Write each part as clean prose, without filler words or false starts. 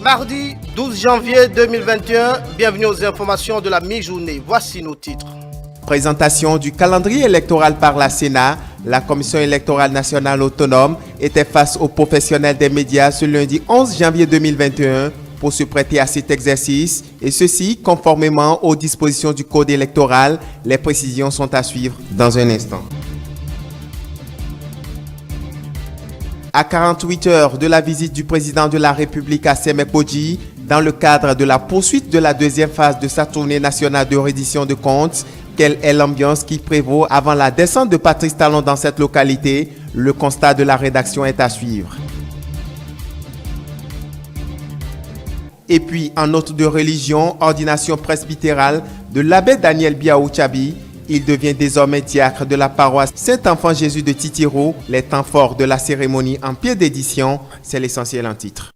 Mardi 12 janvier 2021, bienvenue aux informations de la mi-journée. Voici nos titres. Présentation du calendrier électoral par la Sénat, la Commission électorale nationale autonome était face aux professionnels des médias ce lundi 11 janvier 2021 pour se prêter à cet exercice, et ceci conformément aux dispositions du Code électoral. Les précisions sont à suivre dans un instant. À 48 heures de la visite du président de la République à Sémékodji, dans le cadre de la poursuite de la deuxième phase de sa tournée nationale de reddition de comptes, quelle est l'ambiance qui prévaut avant la descente de Patrice Talon dans cette localité? Le constat de la rédaction est à suivre. Et puis, en note de religion, ordination presbytérale de l'abbé Daniel Biaou-Tchabi. Il devient désormais diacre de la paroisse Saint-Enfant Jésus de Titiro. Les temps forts de la cérémonie en pied d'édition, c'est l'essentiel en titre.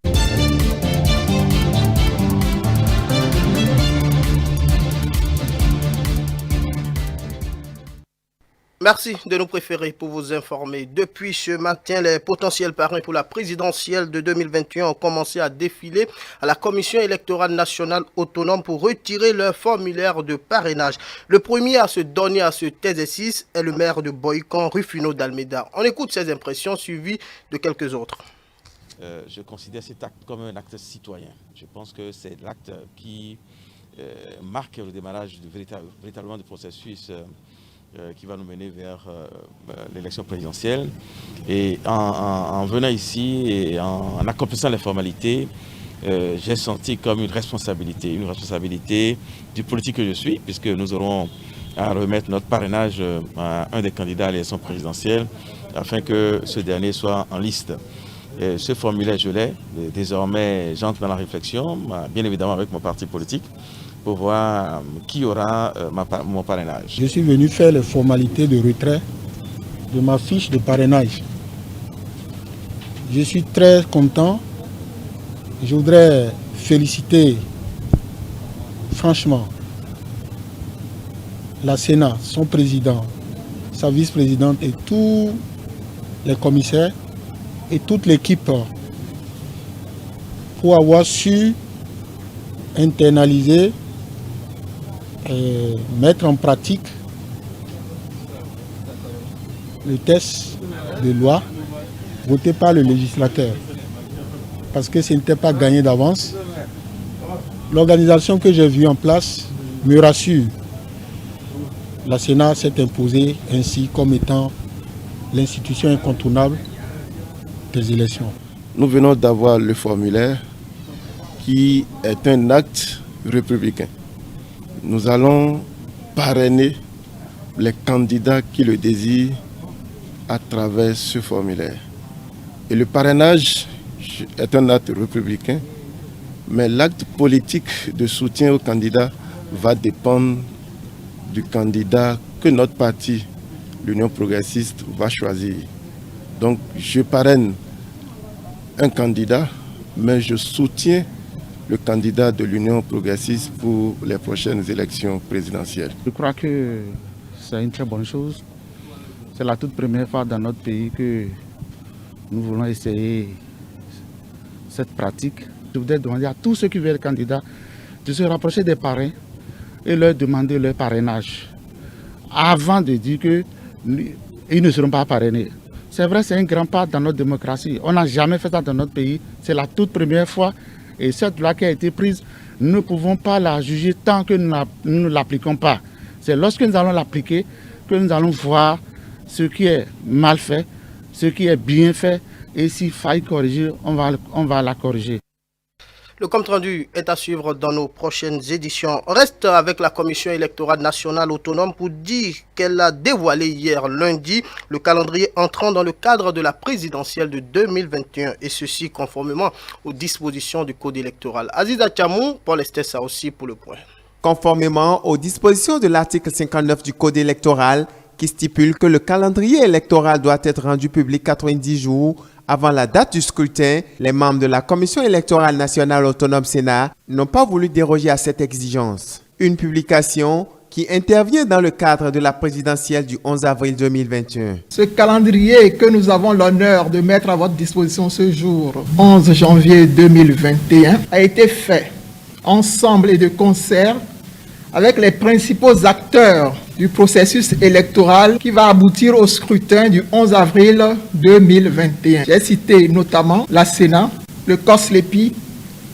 Merci de nous préférer pour vous informer. Depuis ce matin, les potentiels parrains pour la présidentielle de 2021 ont commencé à défiler à la Commission électorale nationale autonome pour retirer leur formulaire de parrainage. Le premier à se donner à cet exercice est le maire de Boycon, Rufino d'Almeida. On écoute ses impressions suivies de quelques autres. Je considère cet acte comme un acte citoyen. Je pense que c'est l'acte qui marque le démarrage véritablement du processus qui va nous mener vers l'élection présidentielle. Et en venant ici et en accomplissant les formalités, j'ai senti comme une responsabilité du politique que je suis, puisque nous aurons à remettre notre parrainage à un des candidats à l'élection présidentielle, afin que ce dernier soit en liste. Et ce formulaire, je l'ai. Désormais, j'entre dans la réflexion, bien évidemment avec mon parti politique, pour voir qui aura mon parrainage. Je suis venu faire les formalités de retrait de ma fiche de parrainage. Je suis très content. Je voudrais féliciter franchement la Sénat, son président, sa vice-présidente et tous les commissaires et toute l'équipe pour avoir su internaliser et mettre en pratique le test de loi voté par le législateur. Parce que ce n'était pas gagné d'avance. L'organisation que j'ai vue en place me rassure. La Sénat s'est imposée ainsi comme étant l'institution incontournable des élections. Nous venons d'avoir le formulaire qui est un acte républicain. Nous allons parrainer les candidats qui le désirent à travers ce formulaire. Et le parrainage est un acte républicain, mais l'acte politique de soutien au candidat va dépendre du candidat que notre parti, l'Union progressiste, va choisir. Donc je parraine un candidat, mais je soutiens le candidat de l'Union progressiste pour les prochaines élections présidentielles. Je crois que c'est une très bonne chose. C'est la toute première fois dans notre pays que nous voulons essayer cette pratique. Je voudrais demander à tous ceux qui veulent être candidats de se rapprocher des parrains et leur demander leur parrainage avant de dire qu'ils ne seront pas parrainés. C'est vrai, c'est un grand pas dans notre démocratie. On n'a jamais fait ça dans notre pays. C'est la toute première fois. Et cette loi qui a été prise, nous ne pouvons pas la juger tant que nous ne l'appliquons pas. C'est lorsque nous allons l'appliquer que nous allons voir ce qui est mal fait, ce qui est bien fait. Et s'il faille corriger, on va la corriger. Le compte-rendu est à suivre dans nos prochaines éditions. On reste avec la Commission électorale nationale autonome pour dire qu'elle a dévoilé hier lundi le calendrier entrant dans le cadre de la présidentielle de 2021, et ceci conformément aux dispositions du Code électoral. Aziza Tchamou, Paul Estessa aussi pour le point. Conformément aux dispositions de l'article 59 du Code électoral qui stipule que le calendrier électoral doit être rendu public 90 jours avant la date du scrutin, les membres de la Commission électorale nationale autonome Sénat n'ont pas voulu déroger à cette exigence. Une publication qui intervient dans le cadre de la présidentielle du 11 avril 2021. Ce calendrier que nous avons l'honneur de mettre à votre disposition ce jour, 11 janvier 2021, a été fait ensemble et de concert avec les principaux acteurs du processus électoral qui va aboutir au scrutin du 11 avril 2021. J'ai cité notamment la Sénat, le COSLEPI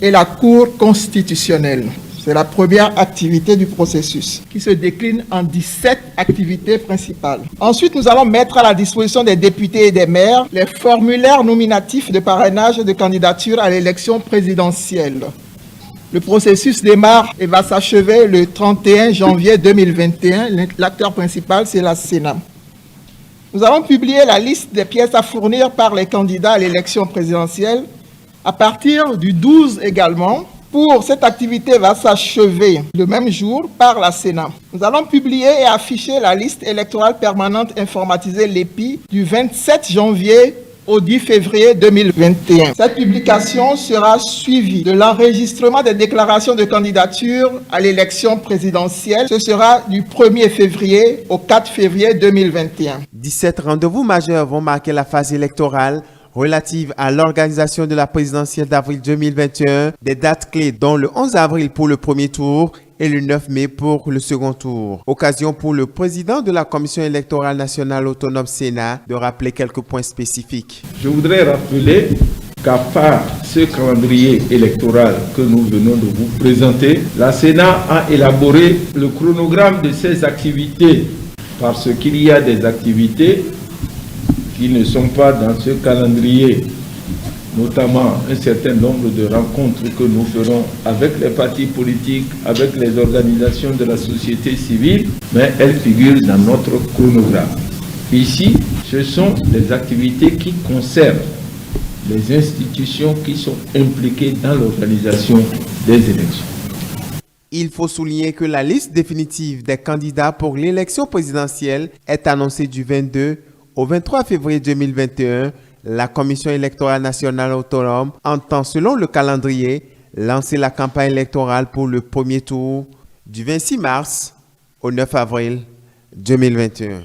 et la Cour constitutionnelle. C'est la première activité du processus qui se décline en 17 activités principales. Ensuite, nous allons mettre à la disposition des députés et des maires les formulaires nominatifs de parrainage de candidature à l'élection présidentielle. Le processus démarre et va s'achever le 31 janvier 2021. L'acteur principal, c'est la Sénat. Nous allons publier la liste des pièces à fournir par les candidats à l'élection présidentielle à partir du 12 également. Pour cette activité va s'achever le même jour par la Sénat. Nous allons publier et afficher la liste électorale permanente informatisée l'EPI du 27 janvier au 10 février 2021. Cette publication sera suivie de l'enregistrement des déclarations de candidature à l'élection présidentielle. Ce sera du 1er février au 4 février 2021. 17 rendez-vous majeurs vont marquer la phase électorale relative à l'organisation de la présidentielle d'avril 2021, des dates clés dont le 11 avril pour le premier tour et le 9 mai pour le second tour. Occasion pour le président de la Commission électorale nationale autonome Sénat de rappeler quelques points spécifiques. Je voudrais rappeler qu'à part ce calendrier électoral que nous venons de vous présenter, la Sénat a élaboré le chronogramme de ses activités parce qu'il y a des activités qui ne sont pas dans ce calendrier, notamment un certain nombre de rencontres que nous ferons avec les partis politiques, avec les organisations de la société civile, mais elles figurent dans notre chronogramme. Ici, ce sont des activités qui concernent les institutions qui sont impliquées dans l'organisation des élections. Il faut souligner que la liste définitive des candidats pour l'élection présidentielle est annoncée du 22 au 23 février 2021, la Commission électorale nationale autonome entend, selon le calendrier, lancer la campagne électorale pour le premier tour du 26 mars au 9 avril 2021.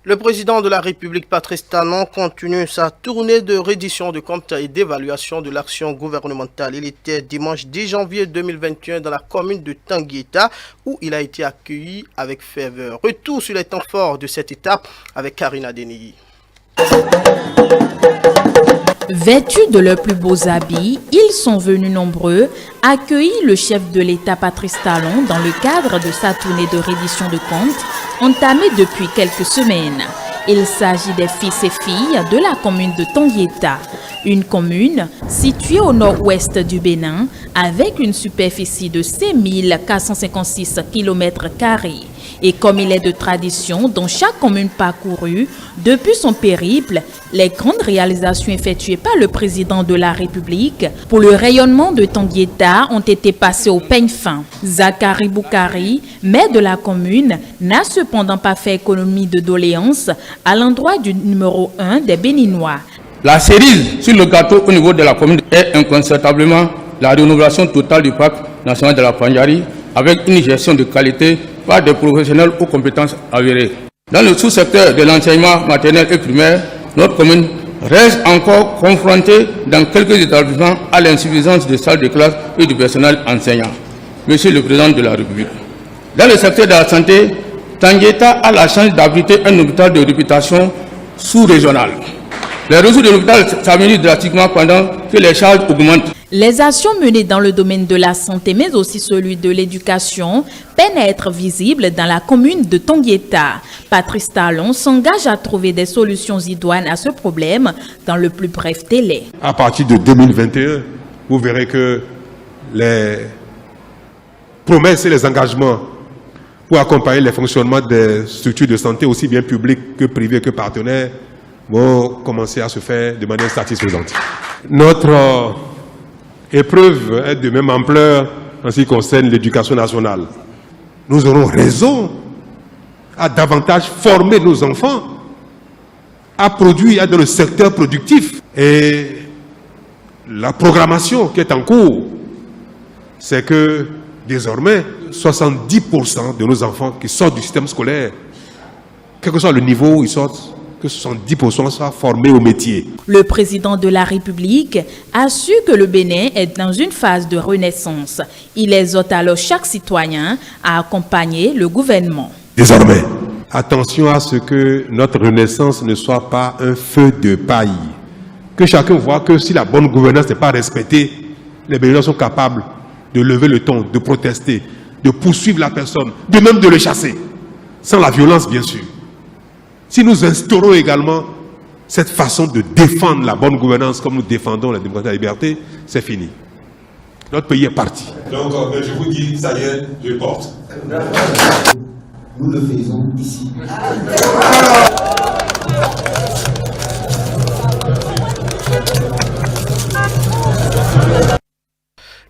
Le président de la République, Patrice Talon, continue sa tournée de reddition de comptes et d'évaluation de l'action gouvernementale. Il était dimanche 10 janvier 2021 dans la commune de Tanguieta où il a été accueilli avec ferveur. Retour sur les temps forts de cette étape avec Karina Deniyi. Vêtus de leurs plus beaux habits, ils sont venus nombreux accueillir le chef de l'État Patrice Talon dans le cadre de sa tournée de reddition de comptes entamée depuis quelques semaines. Il s'agit des fils et filles de la commune de Tanguieta, une commune située au nord-ouest du Bénin avec une superficie de 5456 km². Et comme il est de tradition dans chaque commune parcourue, depuis son périple, les grandes réalisations effectuées par le président de la République pour le rayonnement de Tanguieta ont été passées au peigne fin. Zachary Boukari, maire de la commune, n'a cependant pas fait économie de doléances à l'endroit du numéro 1 des Béninois. La cerise sur le gâteau au niveau de la commune est incontestablement la rénovation totale du parc national de la Pandjari avec une gestion de qualité par des professionnels aux compétences avérées. Dans le sous-secteur de l'enseignement maternel et primaire, notre commune reste encore confrontée dans quelques établissements à l'insuffisance de salles de classe et du personnel enseignant. Monsieur le Président de la République, dans le secteur de la santé, Tanguieta a la chance d'abriter un hôpital de réputation sous-régional. Les ressources de l'hôpital s'améliorent drastiquement pendant que les charges augmentent. Les actions menées dans le domaine de la santé, mais aussi celui de l'éducation, peinent à être visibles dans la commune de Tanguieta. Patrice Talon s'engage à trouver des solutions idoines à ce problème dans le plus bref délai. À partir de 2021, vous verrez que les promesses et les engagements pour accompagner les fonctionnements des structures de santé, aussi bien publiques que privées que partenaires, vont commencer à se faire de manière satisfaisante. Notre épreuve est de même ampleur en ce qui concerne l'éducation nationale. Nous aurons raison à davantage former nos enfants, à produire dans le secteur productif. Et la programmation qui est en cours, c'est que désormais, 70% de nos enfants qui sortent du système scolaire, quel que soit le niveau où ils sortent, que 70% soient formés au métier. Le président de la République a su que le Bénin est dans une phase de renaissance. Il exhorte alors chaque citoyen à accompagner le gouvernement. Désormais, attention à ce que notre renaissance ne soit pas un feu de paille. Que chacun voit que si la bonne gouvernance n'est pas respectée, les Béninois sont capables de lever le ton, de protester, de poursuivre la personne, de même de le chasser, sans la violence bien sûr. Si nous instaurons également cette façon de défendre la bonne gouvernance comme nous défendons la démocratie et la liberté, c'est fini. Notre pays est parti. Donc, je vous dis, ça y est, je porte. Nous le faisons ici.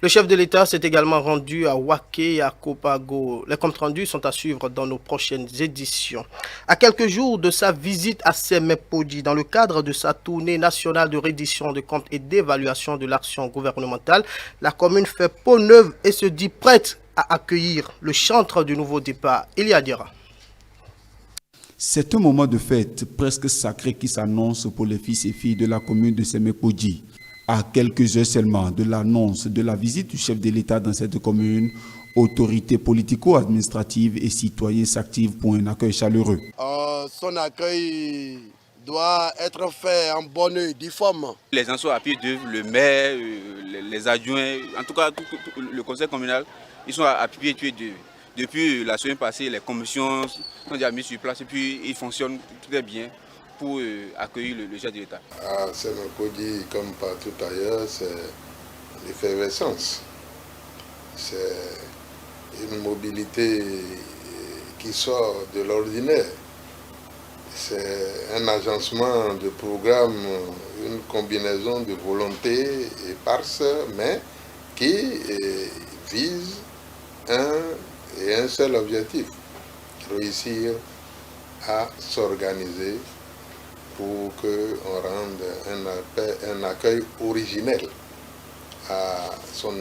Le chef de l'État s'est également rendu à Waké et à Kopago. Les comptes rendus sont à suivre dans nos prochaines éditions. À quelques jours de sa visite à Semepodji, dans le cadre de sa tournée nationale de reddition de comptes et d'évaluation de l'action gouvernementale, la commune fait peau neuve et se dit prête à accueillir le chantre du nouveau départ. Ilia Dira. C'est un moment de fête presque sacré qui s'annonce pour les fils et filles de la commune de Semepodji. À quelques heures seulement de l'annonce de la visite du chef de l'État dans cette commune, autorités politico-administratives et citoyens s'activent pour un accueil chaleureux. Son accueil doit être fait en bonne et due forme. Les gens sont à pied d'œuvre, le maire, les adjoints, en tout cas tout le conseil communal, ils sont à pied d'œuvre. Depuis la semaine passée, les commissions sont déjà mises sur place et puis ils fonctionnent très bien pour accueillir le chef de l'État. À Semepodji, comme partout ailleurs, c'est l'effervescence. C'est une mobilité qui sort de l'ordinaire. C'est un agencement de programmes, une combinaison de volontés éparses, mais qui vise un seul objectif, réussir à s'organiser pour qu'on rende un accueil originel à son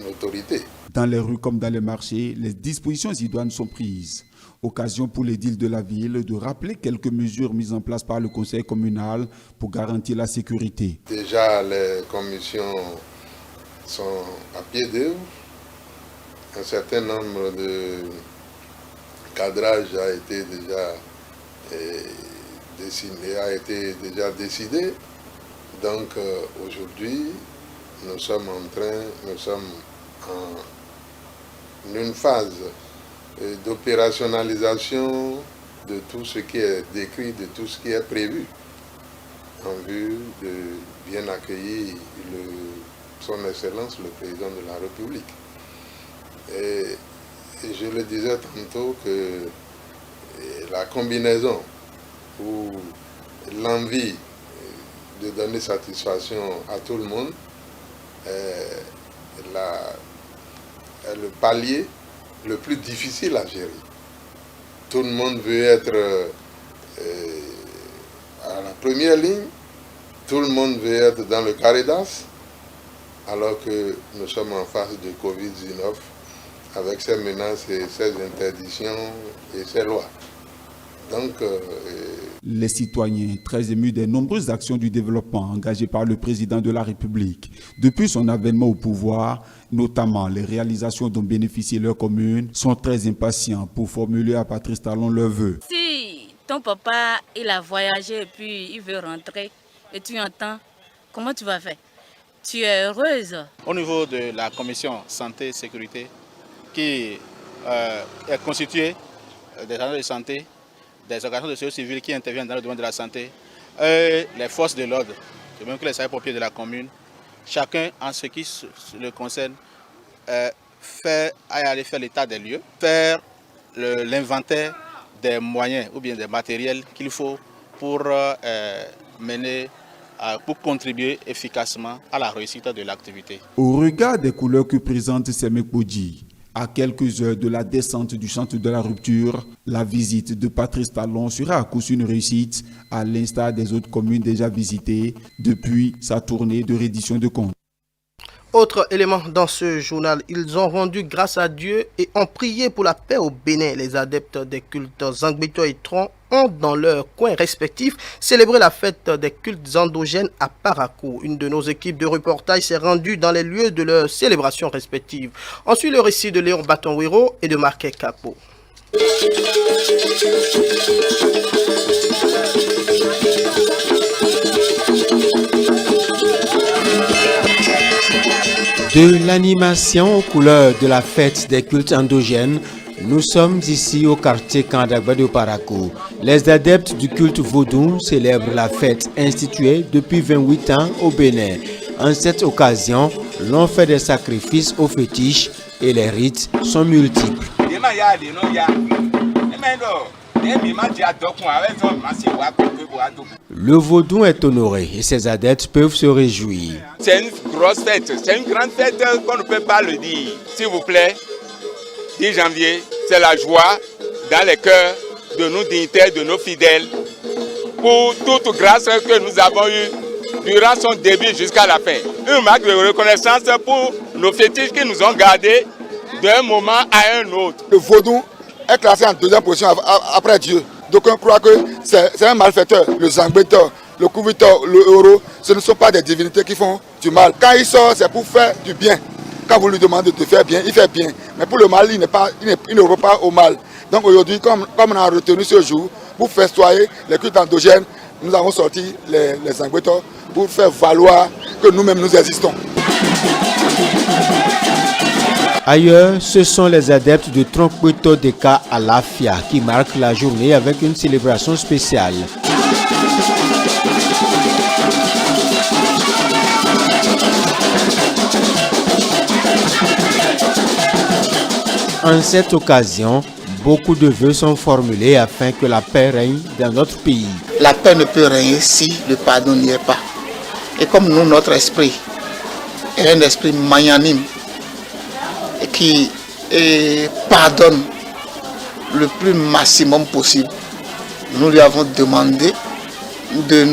autorité. Dans les rues comme dans les marchés, les dispositions idoines sont prises. Occasion pour l'édile de la ville de rappeler quelques mesures mises en place par le conseil communal pour garantir la sécurité. Déjà, les commissions sont à pied d'œuvre. Un certain nombre de cadrages a été déjà décidé. Donc aujourd'hui, nous sommes en une phase d'opérationnalisation de tout ce qui est décrit, de tout ce qui est prévu, en vue de bien accueillir son Excellence, le Président de la République. Et je le disais tantôt que la combinaison ou l'envie de donner satisfaction à tout le monde est le palier le plus difficile à gérer. Tout le monde veut être à la première ligne, tout le monde veut être dans le carré d'as, alors que nous sommes en face de Covid-19 avec ses menaces et ses interdictions et ses lois. Donc, les citoyens, très émus des nombreuses actions du développement engagées par le président de la République depuis son avènement au pouvoir, notamment les réalisations dont bénéficie leur commune, sont très impatients pour formuler à Patrice Talon leurs vœux. Si ton papa il a voyagé et puis il veut rentrer et tu entends, comment tu vas faire? Tu es heureuse? Au niveau de la commission santé et sécurité, qui est constituée des agents de santé, des organisations de sécurité civile qui interviennent dans le domaine de la santé, et les forces de l'ordre, de même que les sapeurs-pompiers de la commune, chacun en ce qui le concerne, aller faire l'état des lieux, faire l'inventaire des moyens ou bien des matériels qu'il faut pour pour contribuer efficacement à la réussite de l'activité. Au regard des couleurs que présente Semepodji, à quelques heures de la descente du chantre de la rupture, la visite de Patrice Talon sera à coup sûr une réussite, à l'instar des autres communes déjà visitées depuis sa tournée de reddition de comptes. Autre élément dans ce journal, ils ont rendu grâce à Dieu et ont prié pour la paix au Bénin. Les adeptes des cultes Zangbeto et Tron ont, dans leurs coins respectifs, célébré la fête des cultes endogènes à Parakou. Une de nos équipes de reportage s'est rendue dans les lieux de leurs célébrations respectives. Ensuite, le récit de Léon Batonwiro et de Marquet Capo. De l'animation aux couleurs de la fête des cultes endogènes, nous sommes ici au quartier Kandagba de Parakou. Les adeptes du culte vaudou célèbrent la fête instituée depuis 28 ans au Bénin. En cette occasion, l'on fait des sacrifices aux fétiches et les rites sont multiples. Le vaudou est honoré et ses adeptes peuvent se réjouir. C'est une grosse fête, c'est une grande fête qu'on ne peut pas le dire. S'il vous plaît, 10 janvier, c'est la joie dans les cœurs de nos dignitaires, de nos fidèles, pour toute grâce que nous avons eue durant son début jusqu'à la fin. Une marque de reconnaissance pour nos fétiches qui nous ont gardés d'un moment à un autre. Le vaudou est classé en deuxième position après Dieu. Donc on croit que c'est un malfaiteur. Le Zangbeto, le Kouvitor, le Euro, ce ne sont pas des divinités qui font du mal. Quand il sort, c'est pour faire du bien. Quand vous lui demandez de faire bien, il fait bien. Mais pour le mal, il ne veut pas au mal. Donc aujourd'hui, comme on a retenu ce jour, pour festoyer les cultes endogènes, nous avons sorti les Zangbeto pour faire valoir que nous-mêmes nous existons. Ailleurs, ce sont les adeptes de Tronkweto Deka à Lafia qui marquent la journée avec une célébration spéciale. En cette occasion, beaucoup de vœux sont formulés afin que la paix règne dans notre pays. La paix ne peut régner si le pardon n'y est pas. Et comme nous, notre esprit est un esprit magnanime, qui pardonne le plus maximum possible. Nous lui avons demandé de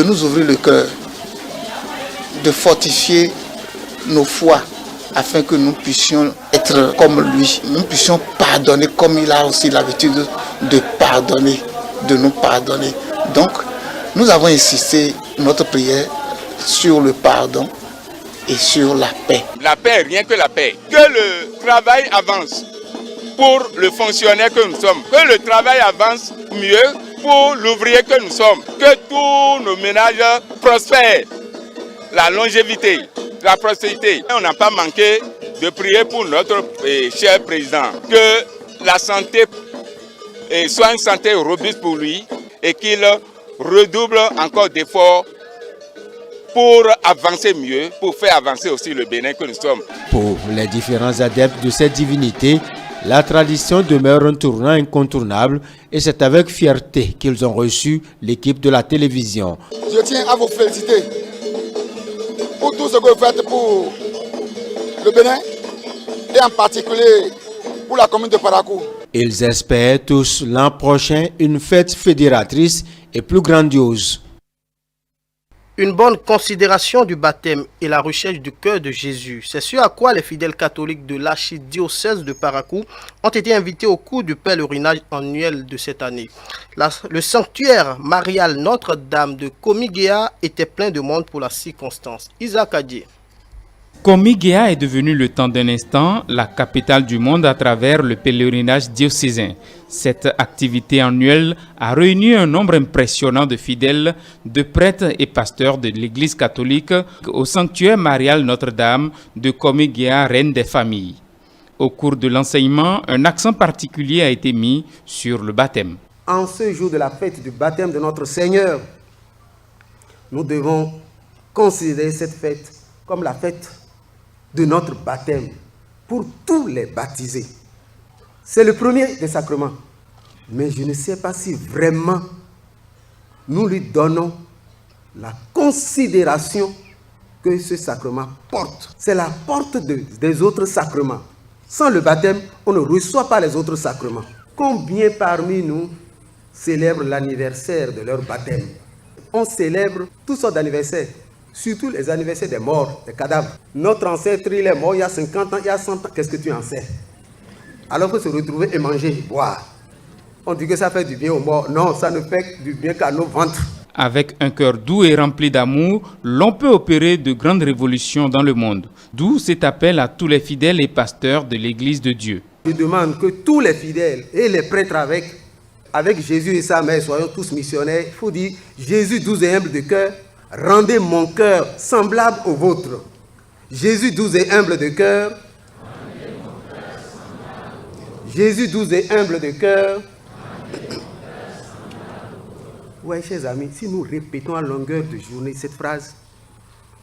nous ouvrir le cœur, de fortifier nos foi afin que nous puissions être comme lui, nous puissions pardonner comme il a aussi l'habitude de pardonner, de nous pardonner. Donc, nous avons insisté notre prière sur le pardon et sur la paix. La paix, rien que la paix. Que le travail avance pour le fonctionnaire que nous sommes. Que le travail avance mieux pour l'ouvrier que nous sommes. Que tous nos ménages prospèrent. La longévité, la prospérité. On n'a pas manqué de prier pour notre cher président. Que la santé soit une santé robuste pour lui et qu'il redouble encore d'efforts pour avancer mieux, pour faire avancer aussi le Bénin que nous sommes. Pour les différents adeptes de cette divinité, la tradition demeure un tournant incontournable et c'est avec fierté qu'ils ont reçu l'équipe de la télévision. Je tiens à vous féliciter pour tout ce que vous faites pour le Bénin et en particulier pour la commune de Parakou. Ils espèrent tous l'an prochain une fête fédératrice et plus grandiose. Une bonne considération du baptême et la recherche du cœur de Jésus. C'est ce à quoi les fidèles catholiques de l'archidiocèse de Parakou ont été invités au cours du pèlerinage annuel de cette année. Le sanctuaire marial Notre-Dame de Komigéa était plein de monde pour la circonstance. Isaac Adjé. Komigéa est devenu le temps d'un instant la capitale du monde à travers le pèlerinage diocésain. Cette activité annuelle a réuni un nombre impressionnant de fidèles, de prêtres et pasteurs de l'Église catholique au sanctuaire marial Notre-Dame de Komigéa, reine des familles. Au cours de l'enseignement, un accent particulier a été mis sur le baptême. En ce jour de la fête du baptême de notre Seigneur, nous devons considérer cette fête comme la fête de notre baptême pour tous les baptisés. C'est le premier des sacrements. Mais je ne sais pas si vraiment nous lui donnons la considération que ce sacrement porte. C'est la porte des autres sacrements. Sans le baptême, on ne reçoit pas les autres sacrements. Combien parmi nous célèbrent l'anniversaire de leur baptême? On célèbre toutes sortes d'anniversaires. surtout les anniversaires des morts, des cadavres. Notre ancêtre, il est mort il y a 50 ans, il y a 100 ans, qu'est-ce que tu en sais? Alors que se retrouver et manger, boire, on dit que ça fait du bien aux morts. Non, ça ne fait du bien qu'à nos ventres. Avec un cœur doux et rempli d'amour, l'on peut opérer de grandes révolutions dans le monde. D'où cet appel à tous les fidèles et pasteurs de l'Église de Dieu. Je demande que tous les fidèles et les prêtres avec Jésus et sa mère, soyons tous missionnaires. Il faut dire, Jésus doux et humble de cœur, rendez mon cœur semblable au vôtre. Jésus doux et humble de cœur. Jésus doux et humble de cœur. Oui, chers amis, si nous répétons à longueur de journée cette phrase,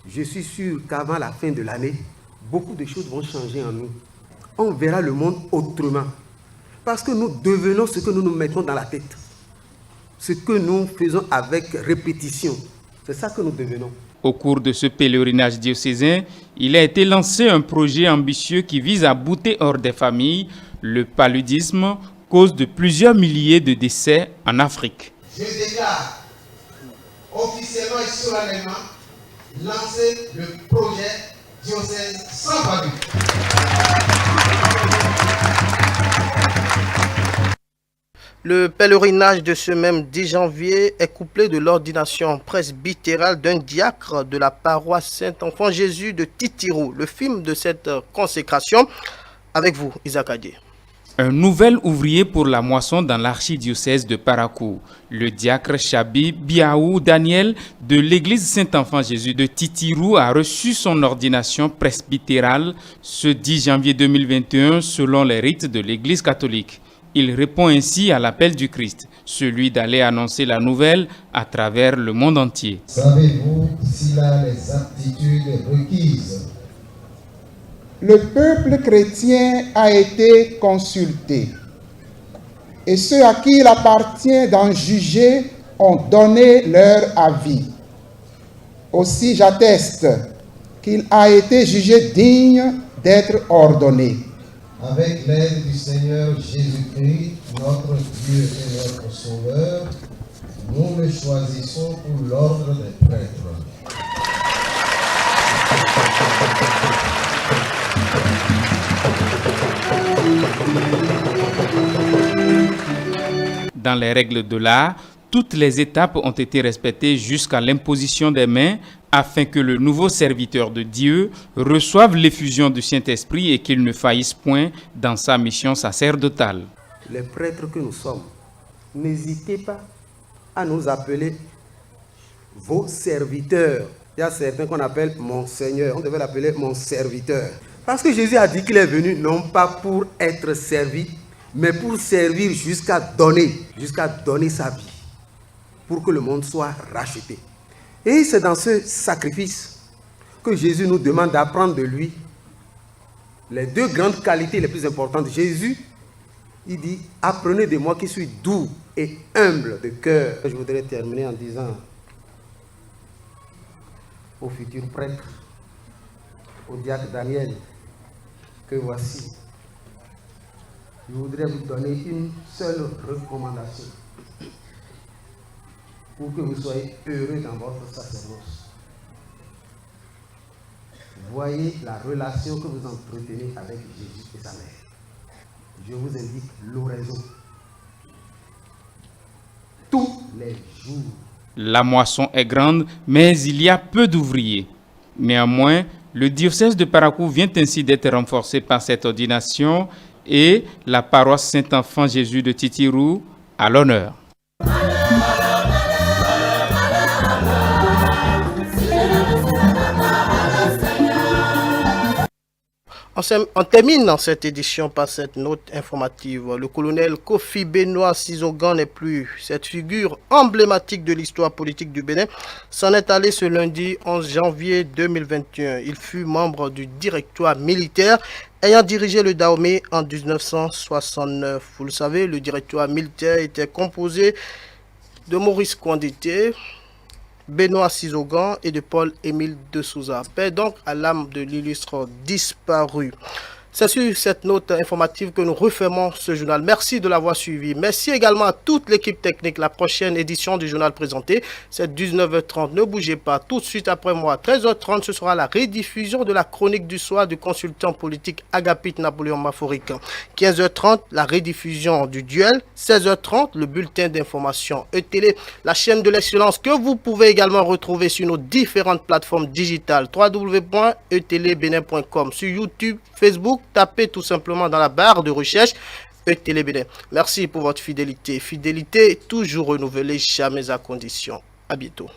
je suis sûr qu'avant la fin de l'année, beaucoup de choses vont changer en nous. On verra le monde autrement. Parce que nous devenons ce que nous nous mettons dans la tête. Ce que nous faisons avec répétition. C'est ça que nous devenons. Au cours de ce pèlerinage diocésain, il a été lancé un projet ambitieux qui vise à bouter hors des familles le paludisme, cause de plusieurs milliers de décès en Afrique. Je déclare officiellement et solennellement lancer le projet diocèse sans palud. Le pèlerinage de ce même 10 janvier est couplé de l'ordination presbytérale d'un diacre de la paroisse Saint-Enfant-Jésus de Titirou. Le film de cette consécration, avec vous, Isaac Adé. Un nouvel ouvrier pour la moisson dans l'archidiocèse de Parakou. Le diacre Chabi Biaou Daniel de l'église Saint-Enfant-Jésus de Titirou a reçu son ordination presbytérale ce 10 janvier 2021 selon les rites de l'église catholique. Il répond ainsi à l'appel du Christ, celui d'aller annoncer la nouvelle à travers le monde entier. Savez-vous s'il a les aptitudes requises? Le peuple chrétien a été consulté et ceux à qui il appartient d'en juger ont donné leur avis. Aussi j'atteste qu'il a été jugé digne d'être ordonné. Avec l'aide du Seigneur Jésus-Christ, notre Dieu et notre Sauveur, nous le choisissons pour l'ordre des prêtres. Dans les règles de l'art, toutes les étapes ont été respectées jusqu'à l'imposition des mains afin que le nouveau serviteur de Dieu reçoive l'effusion du Saint-Esprit et qu'il ne faillisse point dans sa mission sacerdotale. Les prêtres que nous sommes, n'hésitez pas à nous appeler vos serviteurs. Il y a certains qu'on appelle mon Seigneur, on devait l'appeler mon serviteur. Parce que Jésus a dit qu'il est venu non pas pour être servi, mais pour servir jusqu'à donner sa vie, pour que le monde soit racheté. Et c'est dans ce sacrifice que Jésus nous demande d'apprendre de lui les deux grandes qualités les plus importantes. Jésus, il dit, apprenez de moi qui suis doux et humble de cœur. Je voudrais terminer en disant au futur prêtre, au diacre Daniel, que voici, je voudrais vous donner une seule recommandation pour que vous soyez heureux dans votre sacerdoce. Voyez la relation que vous entretenez avec Jésus et sa mère. Je vous indique l'oraison. Tous les jours. La moisson est grande, mais il y a peu d'ouvriers. Néanmoins, le diocèse de Parakou vient ainsi d'être renforcé par cette ordination et la paroisse Saint-Enfant-Jésus de Titirou à l'honneur. On termine dans cette édition par cette note informative. Le colonel Kofi Benoît Sizogan n'est plus cette figure emblématique de l'histoire politique du Bénin. S'en est allé ce lundi 11 janvier 2021. Il fut membre du directoire militaire ayant dirigé le Dahomey en 1969. Vous le savez, le directoire militaire était composé de Maurice Kondité, Benoît Sizogan et de Paul-Émile de Souza. Paix donc à l'âme de l'illustre disparu. C'est sur cette note informative que nous refermons ce journal. Merci de l'avoir suivi. Merci également à toute l'équipe technique. La prochaine édition du journal présenté, c'est 19h30. Ne bougez pas. Tout de suite après moi, 13h30, ce sera la rediffusion de la chronique du soir du consultant politique Agapit Napoléon Maforik. 15h30, la rediffusion du duel. 16h30, le bulletin d'information E-Télé, la chaîne de l'excellence que vous pouvez également retrouver sur nos différentes plateformes digitales. www.etélébenin.com, sur YouTube, Facebook, tapez tout simplement dans la barre de recherche E-Télé Bénin. Merci pour votre fidélité. Fidélité toujours renouvelée, jamais à condition. À bientôt.